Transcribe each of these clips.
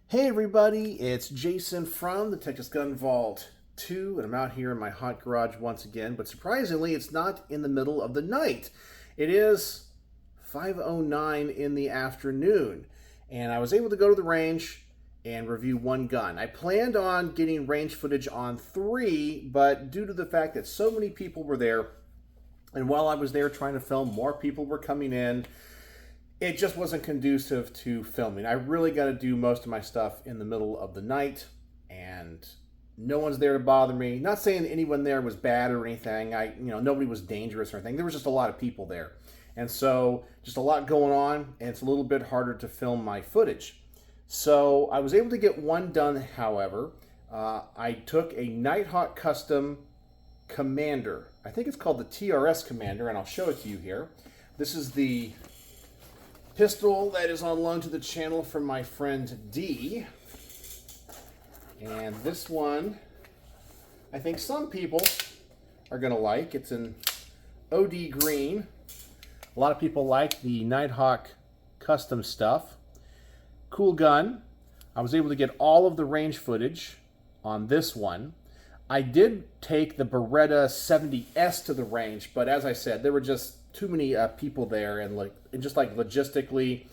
Hey everybody, it's Jason from the Texas Gun Vault 2, and I'm out here in my hot garage once again, but surprisingly it's not in the middle of the night. It is 5:09 in the afternoon, and I was able to go to the range and review one gun. I planned on getting range footage on 3, but due to the fact that so many people were there, and while I was there trying to film, more people were coming in, it just wasn't conducive to filming. I really got to do most of my stuff in the middle of the night, and no one's there to bother me. Not saying anyone there was bad or anything. Nobody was dangerous or anything. There was just a lot of people there, and so just a lot going on, and it's a little bit harder to film my footage. So I was able to get one done. However, I took a Nighthawk custom Commander. I think it's called the TRS Commander, and I'll show it to you here. This is the pistol that is on loan to the channel from my friend D. And this one, I think some people are going to like. It's an OD green. A lot of people like the Nighthawk custom stuff. Cool gun. I was able to get all of the range footage on this one. I did take the Beretta 70S to the range, but as I said, there were just too many people there, and logistically,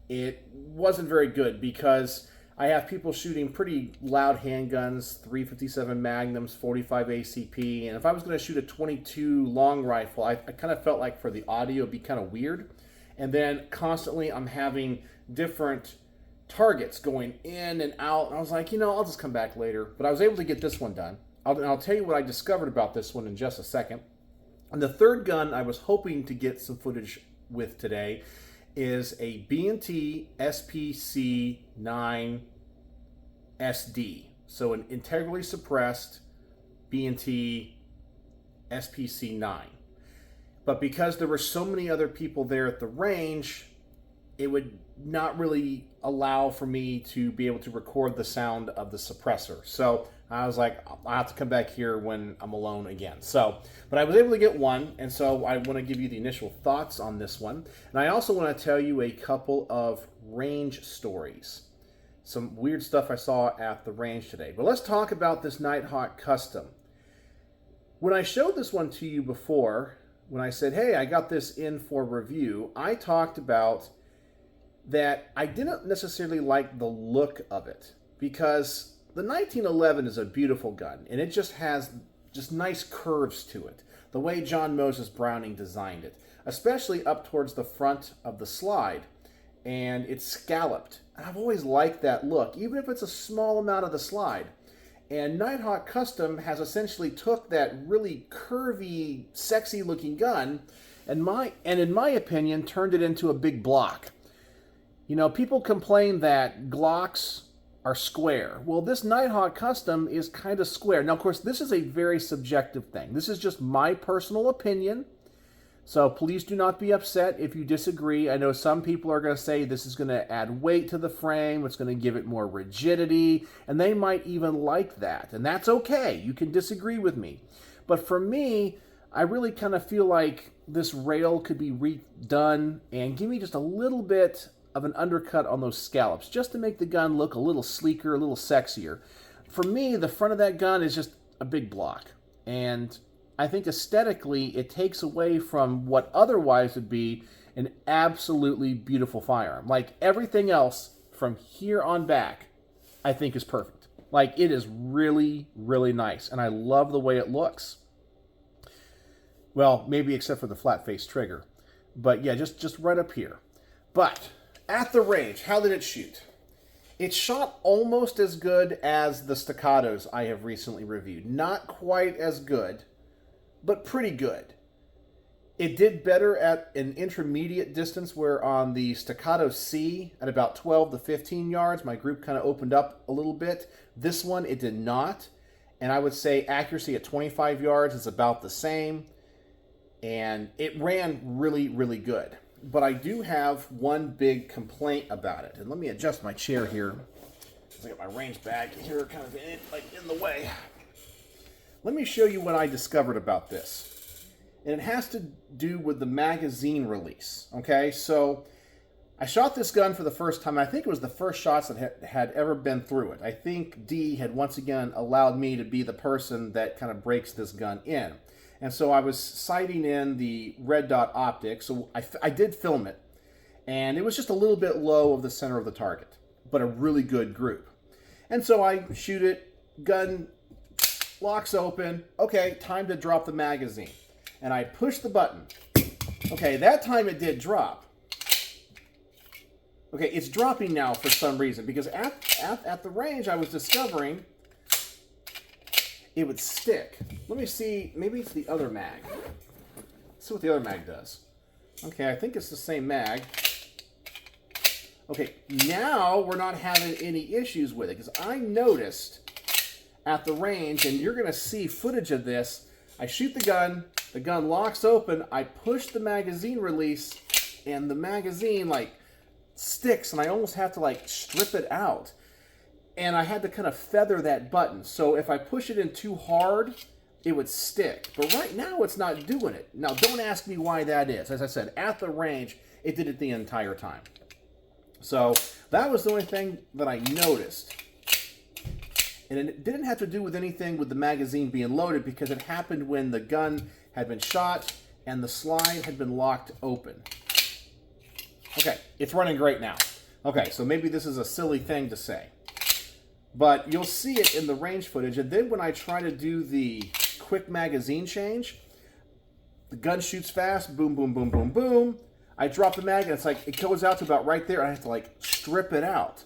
it wasn't very good because I have people shooting pretty loud handguns, 357 Magnums, 45 ACP, and if I was going to shoot a 22 long rifle, I kind of felt like for the audio it'd be kind of weird. And then constantly I'm having different targets going in and out, and I was like, I'll just come back later. But I was able to get this one done. I'll tell you what I discovered about this one in just a second. And the third gun I was hoping to get some footage with today is a B&T SPC-9 SD. So an integrally suppressed B&T SPC-9. But because there were so many other people there at the range, it would not really allow for me to be able to record the sound of the suppressor. So I was like, I'll have to come back here when I'm alone again. But I was able to get one, and so I want to give you the initial thoughts on this one. And I also want to tell you a couple of range stories. Some weird stuff I saw at the range today. But let's talk about this Nighthawk Custom. When I showed this one to you before, when I said, hey, I got this in for review, I talked about that I didn't necessarily like the look of it, because the 1911 is a beautiful gun, and it just has nice curves to it, the way John Moses Browning designed it, especially up towards the front of the slide, and it's scalloped. I've always liked that look, even if it's a small amount of the slide. And Nighthawk Custom has essentially took that really curvy, sexy looking gun and in my opinion turned it into a big block. People complain that Glocks are square. Well, this Nighthawk Custom is kind of square. Now, of course, this is a very subjective thing. This is just my personal opinion. So please do not be upset if you disagree. I know some people are going to say this is going to add weight to the frame. It's going to give it more rigidity. And they might even like that. And that's okay. You can disagree with me. But for me, I really kind of feel like this rail could be redone and give me just a little bit of an undercut on those scallops, just to make the gun look a little sleeker, a little sexier. For me, the front of that gun is just a big block. And I think aesthetically, it takes away from what otherwise would be an absolutely beautiful firearm. Like everything else from here on back, I think is perfect. Like it is really, really nice. And I love the way it looks. Well, maybe except for the flat face trigger. But yeah, just right up here. But at the range, how did it shoot? It shot almost as good as the staccatos I have recently reviewed. Not quite as good, but pretty good. It did better at an intermediate distance, where on the staccato C at about 12 to 15 yards, my group kind of opened up a little bit. This one, it did not. And I would say accuracy at 25 yards is about the same. And it ran really, really good. But I do have one big complaint about it. And let me adjust my chair here, because I got my range bag here kind of in the way. Let me show you what I discovered about this. And it has to do with the magazine release. Okay, so I shot this gun for the first time. I think it was the first shots that had ever been through it. I think D had once again allowed me to be the person that kind of breaks this gun in. And so I was sighting in the red dot optic, so I did film it. And it was just a little bit low of the center of the target, but a really good group. And so I shoot it, gun locks open. Okay, time to drop the magazine. And I push the button. Okay, that time it did drop. Okay, it's dropping now for some reason, because at the range I was discovering it would stick. Let me see, maybe it's the other mag. Let's see what the other mag does. Okay, I think it's the same mag. Okay, now we're not having any issues with it, because I noticed at the range, and you're going to see footage of this, I shoot the gun locks open, I push the magazine release, and the magazine, like, sticks, and I almost have to, like, strip it out. And I had to kind of feather that button, so if I push it in too hard, it would stick. But right now, it's not doing it. Now, don't ask me why that is. As I said, at the range, it did it the entire time. So that was the only thing that I noticed. And it didn't have to do with anything with the magazine being loaded, because it happened when the gun had been shot and the slide had been locked open. Okay, it's running great now. Okay, so maybe this is a silly thing to say, but you'll see it in the range footage. And then when I try to do the quick magazine change, the gun shoots fast, boom, boom, boom, boom, boom. I drop the mag, and it's like, it goes out to about right there. I have to, like, strip it out.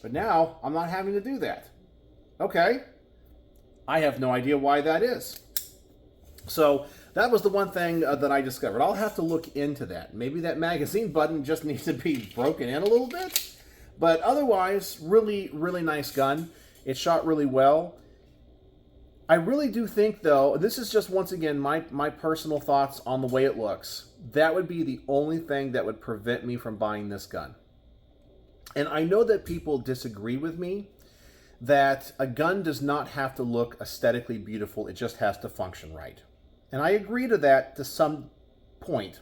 But now, I'm not having to do that. Okay. I have no idea why that is. So, that was the one thing that I discovered. I'll have to look into that. Maybe that magazine button just needs to be broken in a little bit. But otherwise, really, really nice gun. It shot really well. I really do think, though, this is just, once again, my personal thoughts on the way it looks. That would be the only thing that would prevent me from buying this gun. And I know that people disagree with me, that a gun does not have to look aesthetically beautiful. It just has to function right. And I agree to that to some point,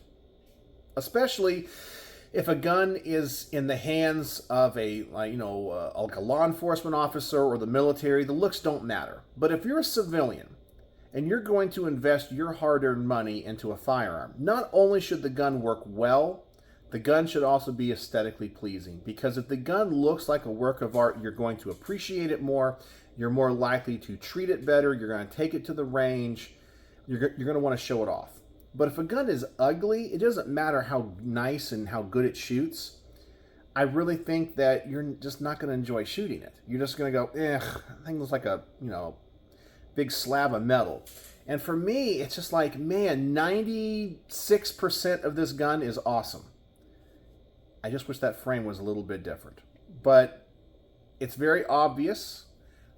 especially if a gun is in the hands of a like a law enforcement officer or the military. The looks don't matter. But if you're a civilian and you're going to invest your hard-earned money into a firearm, not only should the gun work well, the gun should also be aesthetically pleasing. Because if the gun looks like a work of art, you're going to appreciate it more. You're more likely to treat it better. You're going to take it to the range. You're going to want to show it off. But if a gun is ugly, it doesn't matter how nice and how good it shoots. I really think that you're just not going to enjoy shooting it. You're just going to go, that thing looks like a, big slab of metal. And for me, it's just like, man, 96% of this gun is awesome. I just wish that frame was a little bit different. But it's very obvious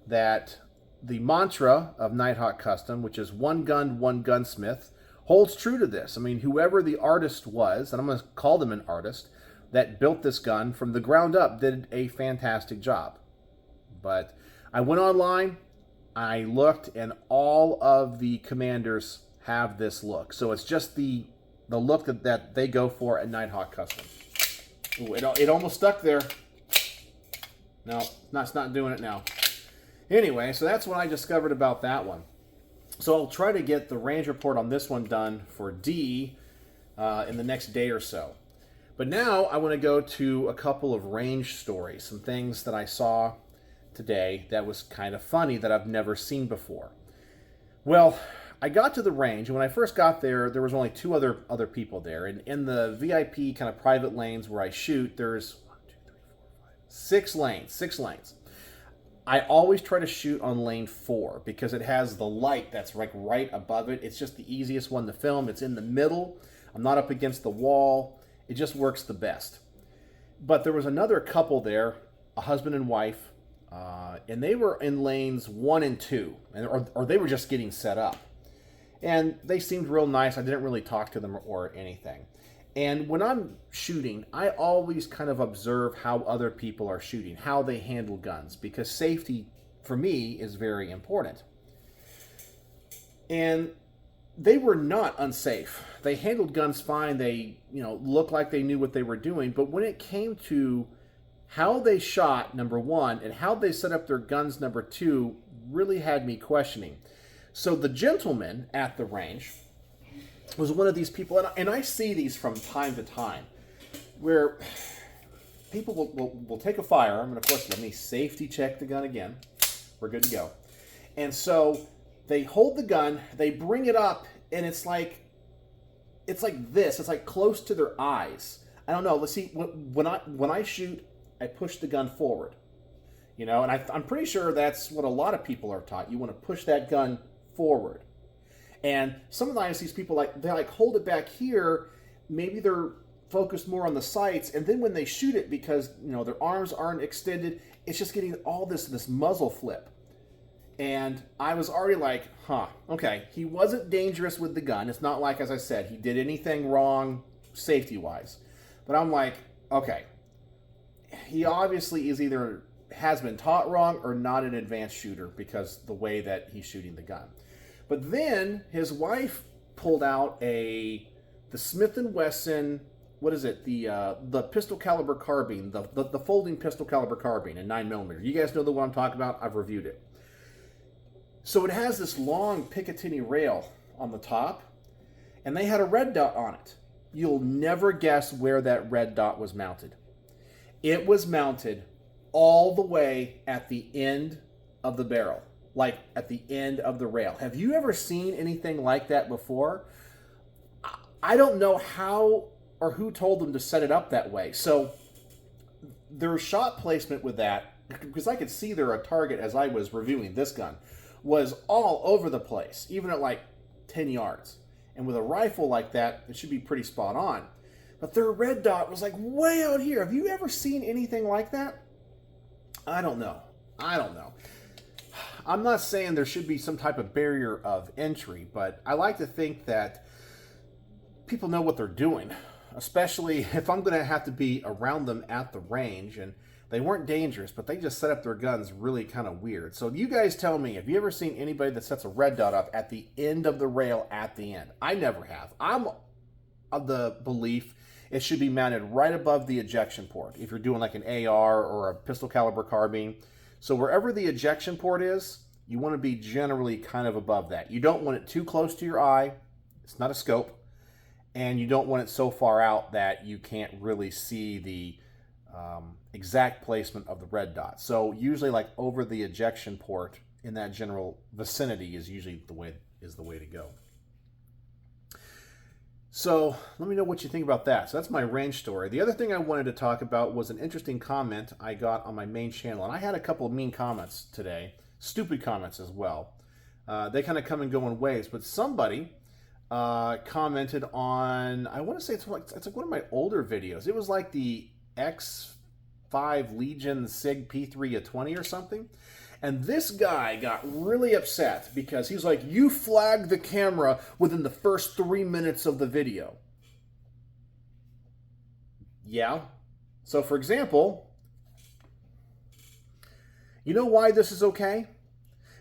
that the mantra of Nighthawk Custom, which is one gun, one gunsmith, holds true to this. I mean, whoever the artist was, and I'm going to call them an artist, that built this gun from the ground up did a fantastic job. But I went online, I looked, and all of the commanders have this look. So it's just the look that they go for at Nighthawk Custom. Ooh, it almost stuck there. No, it's not doing it now. Anyway, so that's what I discovered about that one. So I'll try to get the range report on this one done for D in the next day or so. But now I want to go to a couple of range stories, some things that I saw today that was kind of funny that I've never seen before. Well, I got to the range, and when I first got there, there was only two other people there. And in the VIP kind of private lanes where I shoot, there's 6 lanes. I always try to shoot on lane 4 because it has the light that's like right above it. It's just the easiest one to film. It's in the middle. I'm not up against the wall. It just works the best. But there was another couple there, a husband and wife, and they were in lanes 1 and 2, or they were just getting set up. And they seemed real nice. I didn't really talk to them or anything. And when I'm shooting, I always kind of observe how other people are shooting, how they handle guns, because safety, for me, is very important. And they were not unsafe. They handled guns fine. They, looked like they knew what they were doing. But when it came to how they shot, number one, and how they set up their guns, number two, really had me questioning. So the gentleman at the range was one of these people, and I see these from time to time, where people will take a firearm, and of course, let me safety check the gun again. We're good to go. And so they hold the gun, they bring it up, and it's like this. It's like close to their eyes. I don't know. Let's see. When I shoot, I push the gun forward. And I'm pretty sure that's what a lot of people are taught. You want to push that gun forward. And sometimes these people they hold it back here. Maybe they're focused more on the sights, and then when they shoot it, because their arms aren't extended, it's just getting all this muzzle flip. And I was already like, okay, he wasn't dangerous with the gun. It's not like, as I said, he did anything wrong safety-wise. But I'm like, okay, he obviously has been taught wrong or not an advanced shooter because the way that he's shooting the gun. But then his wife pulled out the Smith & Wesson, what is it? The pistol caliber carbine, the folding pistol caliber carbine in 9mm. You guys know the one I'm talking about? I've reviewed it. So it has this long Picatinny rail on the top, and they had a red dot on it. You'll never guess where that red dot was mounted. It was mounted all the way at the end of the barrel, like at the end of the rail. Have you ever seen anything like that before? I don't know how or who told them to set it up that way. So their shot placement with that, because I could see there a target as I was reviewing this gun, was all over the place, even at like 10 yards. And with a rifle like that, it should be pretty spot on. But their red dot was like way out here. Have you ever seen anything like that? I don't know. I'm not saying there should be some type of barrier of entry, but I like to think that people know what they're doing, especially if I'm going to have to be around them at the range. And they weren't dangerous, but they just set up their guns really kind of weird. So you guys tell me, have you ever seen anybody that sets a red dot up at the end of the rail at the end? I never have. I'm of the belief it should be mounted right above the ejection port if you're doing like an AR or a pistol caliber carbine. So wherever the ejection port is, you want to be generally kind of above that. You don't want it too close to your eye. It's not a scope. And you don't want it so far out that you can't really see the exact placement of the red dot. So usually like over the ejection port in that general vicinity is usually the way to go. So let me know what you think about that. So that's my range story. The other thing I wanted to talk about was an interesting comment I got on my main channel. And I had a couple of mean comments today, stupid comments as well. They kind of come and go in waves, but somebody commented on, I want to say it's like one of my older videos. It was like the X5 Legion SIG P3A20 or something. And this guy got really upset because he's like, you flagged the camera within the first 3 minutes of the video. Yeah. So for example, you know why this is okay?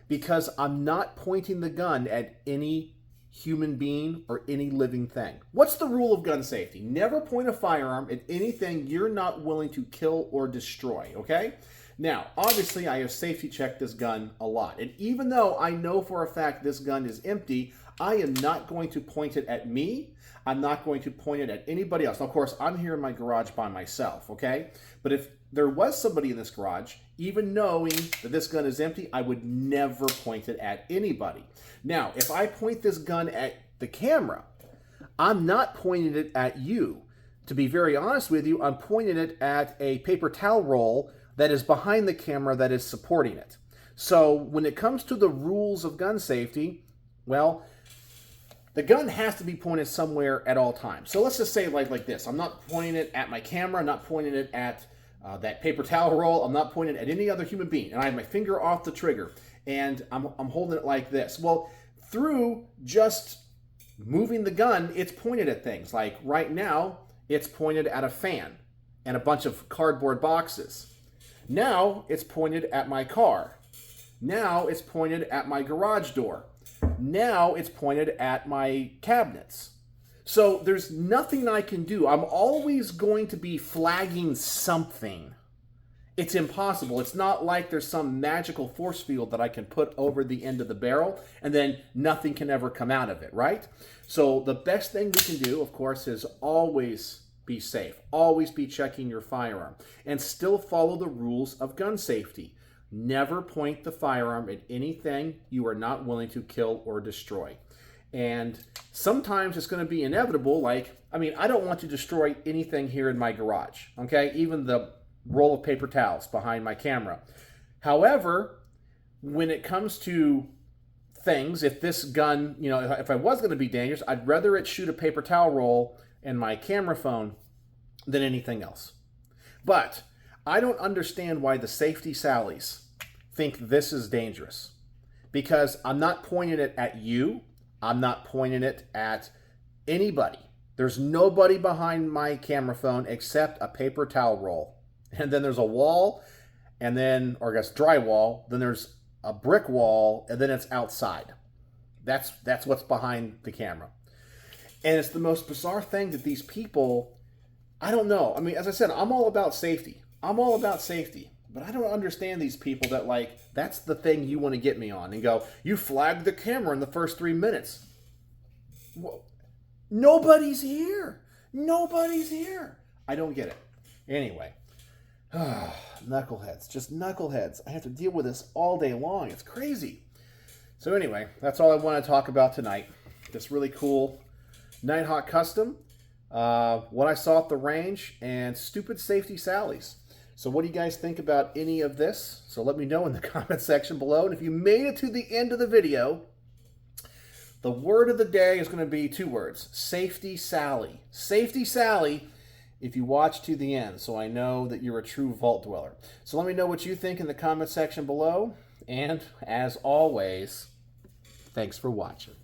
Because I'm not pointing the gun at any human being or any living thing. What's the rule of gun safety? Never point a firearm at anything you're not willing to kill or destroy, okay? Now, obviously, I have safety checked this gun a lot. And even though I know for a fact this gun is empty, I am not going to point it at me. I'm not going to point it at anybody else. Now, of course, I'm here in my garage by myself, okay? But if there was somebody in this garage, even knowing that this gun is empty, I would never point it at anybody. Now, if I point this gun at the camera, I'm not pointing it at you. To be very honest with you, I'm pointing it at a paper towel roll that is behind the camera that is supporting it. So when it comes to the rules of gun safety, well, the gun has to be pointed somewhere at all times. So let's just say like this. I'm not pointing it at my camera. I'm not pointing it at that paper towel roll. I'm not pointing it at any other human being. And I have my finger off the trigger. And I'm holding it like this. Well, through just moving the gun, it's pointed at things. Like right now, it's pointed at a fan and a bunch of cardboard boxes. Now it's pointed at my car. Now it's pointed at my garage door. Now it's pointed at my cabinets. So there's nothing I can do. I'm always going to be flagging something. It's impossible. It's not like there's some magical force field that I can put over the end of the barrel and then nothing can ever come out of it, right? So the best thing we can do, of course, is always be safe. Always be checking your firearm and still follow the rules of gun safety. Never point the firearm at anything you are not willing to kill or destroy. And sometimes it's going to be inevitable. Like, I mean, I don't want to destroy anything here in my garage, okay? Even the roll of paper towels behind my camera. However, when it comes to things, if this gun, you know, if I was going to be dangerous, I'd rather it shoot a paper towel roll and my camera phone than anything else. But I don't understand why the safety Sallies think this is dangerous, because I'm not pointing it at you. I'm not pointing it at anybody. There's nobody behind my camera phone except a paper towel roll. And then there's a wall, and then, or I guess drywall, then there's a brick wall, and then it's outside. That's what's behind the camera. And it's the most bizarre thing that these people, I don't know. I mean, as I said, I'm all about safety. I'm all about safety. But I don't understand these people that, like, that's the thing you want to get me on and go, you flagged the camera in the first 3 minutes. Well, nobody's here. Nobody's here. I don't get it. Anyway. Knuckleheads. Just knuckleheads. I have to deal with this all day long. It's crazy. So anyway, that's all I want to talk about tonight. This really cool Nighthawk custom. What I saw at the range and stupid safety Sallies. So what do you guys think about any of this? So let me know in the comment section below. And if you made it to the end of the video, the word of the day is going to be 2 words. Safety Sally. Safety Sally if you watch to the end, so I know that you're a true vault dweller. So let me know what you think in the comment section below. And as always, thanks for watching.